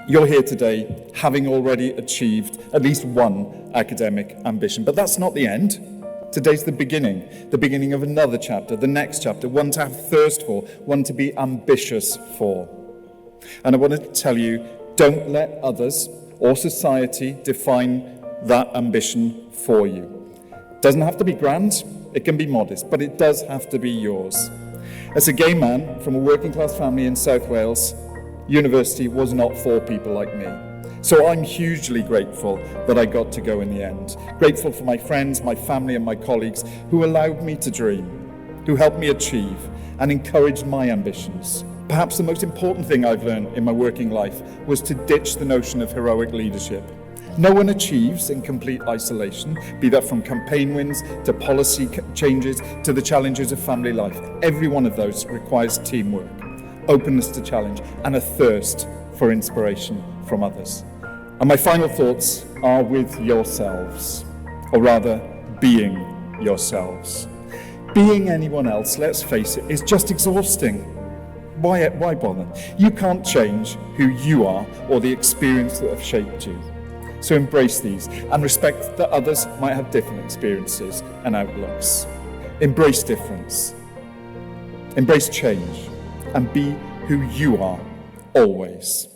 You're here today having already achieved at least one academic ambition, but that's not the end. Today's the beginning of another chapter, the next chapter, one to have thirst for, one to be ambitious for. And I want to tell you, don't let others or society define that ambition for you. It doesn't have to be grand, it can be modest, but it does have to be yours. As a gay man from a working class family in South Wales, university was not for people like me. So I'm hugely grateful that I got to go in the end. Grateful for my friends, my family and my colleagues who allowed me to dream, who helped me achieve and encouraged my ambitions. Perhaps the most important thing I've learned in my working life was to ditch the notion of heroic leadership. No one achieves in complete isolation, be that from campaign wins to policy changes to the challenges of family life. Every one of those requires teamwork, openness to challenge, and a thirst for inspiration from others. And my final thoughts are with yourselves, or rather, being yourselves. Being anyone else, let's face it, is just exhausting. Why bother? You can't change who you are or the experience that have shaped you. So embrace these and respect that others might have different experiences and outlooks. Embrace difference. Embrace change and be who you are always.